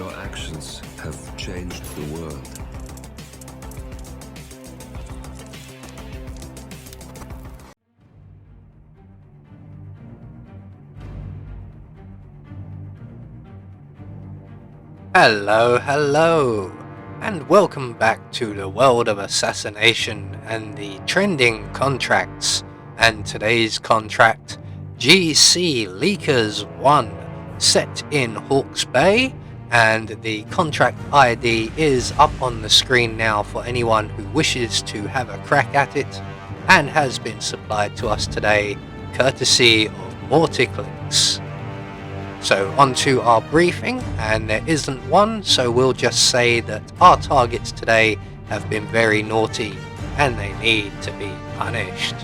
Your actions have changed the world. Hello, and welcome back to the world of assassination and the trending contracts. And today's contract, GC Leakers 1, set in Hawke's Bay, and the contract ID is up on the screen now for anyone who wishes to have a crack at it, and has been supplied to us today courtesy of Morticlinks. So on to our briefing, and there isn't one, so we'll just say that our targets today have been very naughty and they need to be punished.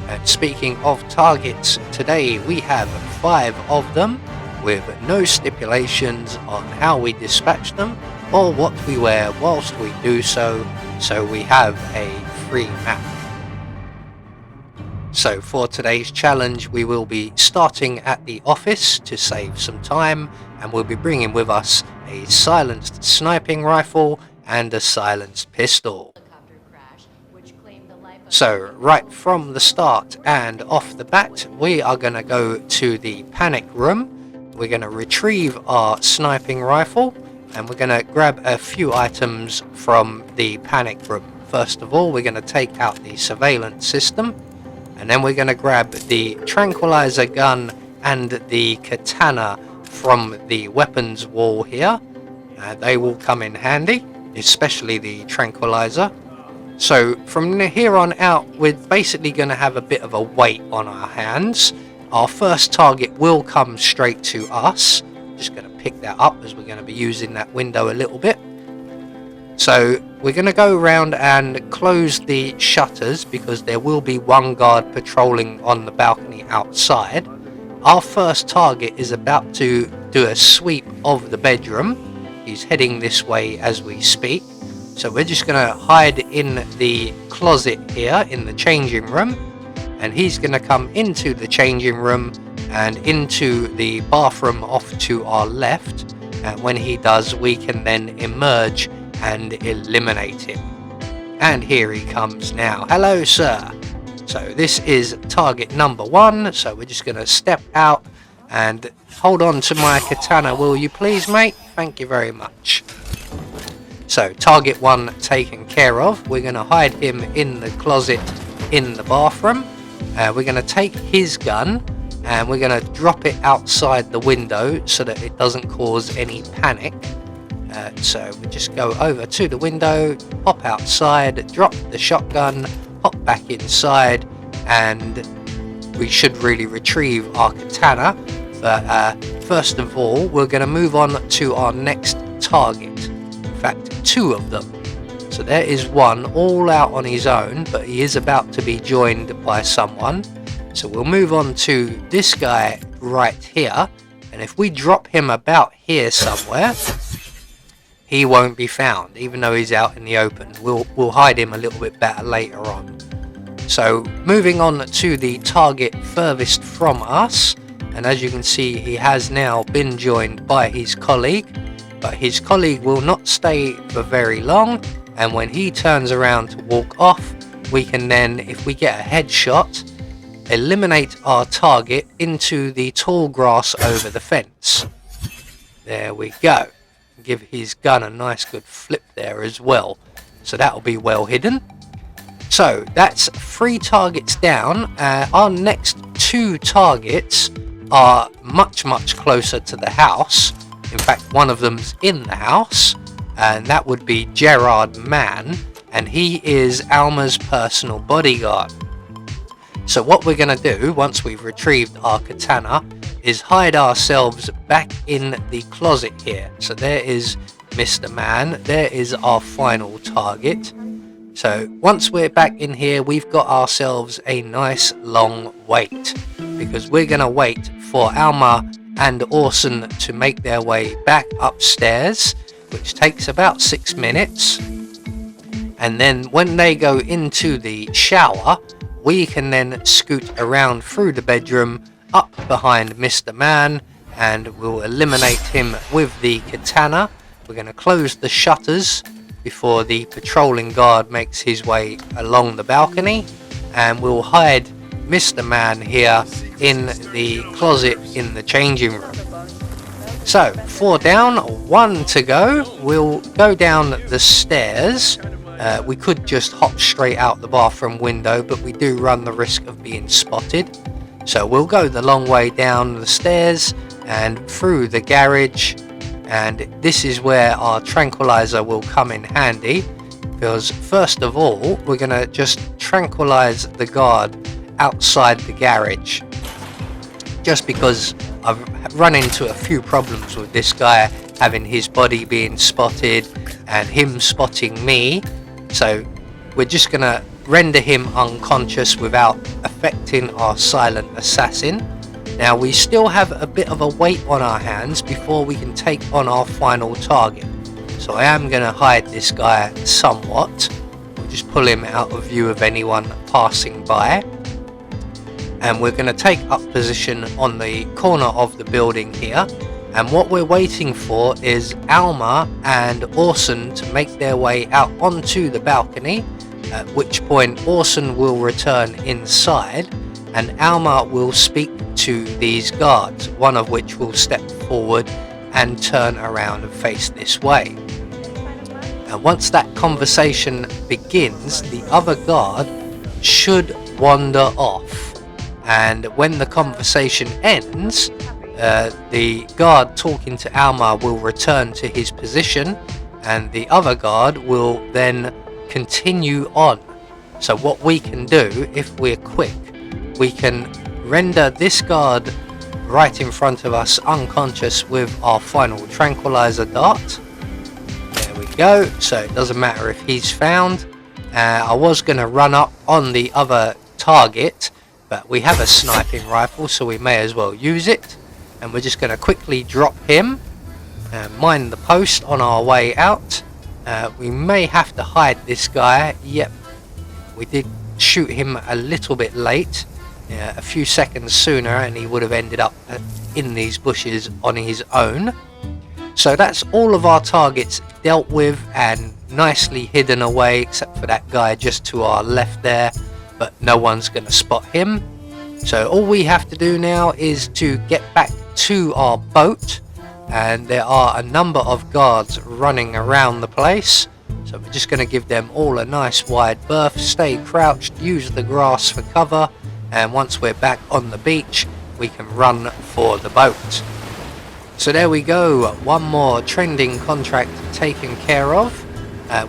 And speaking of targets, today we have 5 of them with no stipulations on how we dispatch them or what we wear whilst we do so we have a free map. So for today's challenge, we will be starting at the office to save some time, and we'll be bringing with us a silenced sniping rifle and a silenced pistol. So right from the start and off the bat, we are going to go to the panic room. We're going to retrieve our sniping rifle, and we're going to grab a few items from the panic room. First of all, we're going to take out the surveillance system. And then we're going to grab the tranquilizer gun and the katana from the weapons wall here. They will come in handy, especially the tranquilizer. So from here on out, we're basically going to have a bit of a weight on our hands. Our first target will come straight to us. Just going to pick that up as we're going to be using that window a little bit. So we're going to go around and close the shutters because there will be one guard patrolling on the balcony outside. Our first target is about to do a sweep of the bedroom. He's heading this way as we speak. So we're just going to hide in the closet here in the changing room. And he's going to come into the changing room and into the bathroom off to our left. And when he does, we can then emerge and eliminate him. And here he comes now. Hello, sir. So this is target number 1. So we're just going to step out and hold on to my katana, will you please, mate? Thank you very much. So target 1 taken care of. We're going to hide him in the closet in the bathroom. We're going to take his gun and we're going to drop it outside the window so that it doesn't cause any panic. So we just go over to the window, hop outside, drop the shotgun, hop back inside, and we should really retrieve our katana. But first of all, we're going to move on to our next target. In fact, 2 of them. So there is one all out on his own, but he is about to be joined by someone. So we'll move on to this guy right here. And if we drop him about here somewhere, he won't be found, even though he's out in the open. We'll hide him a little bit better later on. So moving on to the target furthest from us, and as you can see, he has now been joined by his colleague, but his colleague will not stay for very long, and when he turns around to walk off, we can then, if we get a headshot, eliminate our target into the tall grass over the fence. There we go. Give his gun a nice good flip there as well, so that'll be well hidden. So that's 3 targets down. Our next 2 targets are much closer to the house. In fact, one of them's in the house, and that would be Gerard Mann, and he is Alma's personal bodyguard. So what we're going to do once we've retrieved our katana is hide ourselves back in the closet here. So there is Mr. Man. There is our final target. So once we're back in here, we've got ourselves a nice long wait, because we're going to wait for Alma and Orson to make their way back upstairs, which takes about 6 minutes. And then when they go into the shower, we can then scoot around through the bedroom, up behind Mr. Man, and we'll eliminate him with the katana. We're going to close the shutters before the patrolling guard makes his way along the balcony, and we'll hide Mr. Man here in the closet in the changing room. So 4 down, 1 to go. We'll go down the stairs. We could just hop straight out the bathroom window, but we do run the risk of being spotted. So we'll go the long way down the stairs and through the garage, and this is where our tranquilizer will come in handy, because first of all we're going to just tranquilize the guard outside the garage, just because I've run into a few problems with this guy having his body being spotted and him spotting me. So we're just going to render him unconscious without affecting our silent assassin. Now we still have a bit of a weight on our hands before we can take on our final target. So I am going to hide this guy somewhat. We'll just pull him out of view of anyone passing by. And we're going to take up position on the corner of the building here. And what we're waiting for is Alma and Orson to make their way out onto the balcony, at which point Orson will return inside and Alma will speak to these guards, one of which will step forward and turn around and face this way. And once that conversation begins, the other guard should wander off, and when the conversation ends, the guard talking to Alma will return to his position and the other guard will then continue on. So what we can do, if we're quick, we can render this guard right in front of us unconscious with our final tranquilizer dart. There we go, so it doesn't matter if he's found. I was going to run up on the other target, but we have a sniping rifle, so we may as well use it. And we're just going to quickly drop him and mine the post on our way out. We may have to hide this guy. Yep, we did shoot him a little bit late, a few seconds sooner, and he would have ended up in these bushes on his own. So that's all of our targets dealt with and nicely hidden away, except for that guy just to our left there, but no one's going to spot him. So all we have to do now is to get back to our boat, and there are a number of guards running around the place, so we're just going to give them all a nice wide berth, stay crouched, use the grass for cover, and once we're back on the beach we can run for the boat. So there we go, one more trending contract taken care of.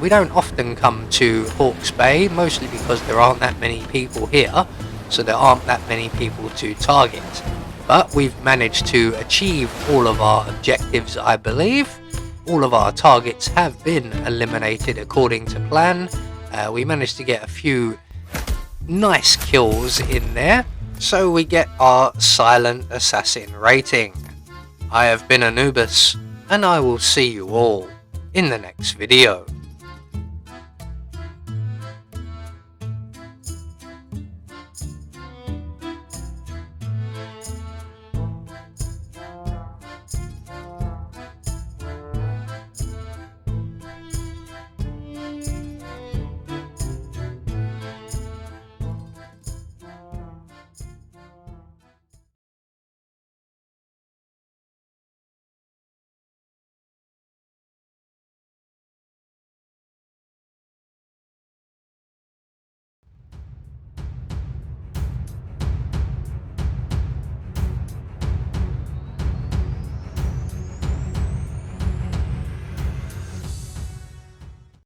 We don't often come to Hawke's Bay, mostly because there aren't that many people here, so there aren't that many people to target. But we've managed to achieve all of our objectives, I believe. All of our targets have been eliminated according to plan. We managed to get a few nice kills in there, so we get our silent assassin rating. I have been Anubis, and I will see you all in the next video.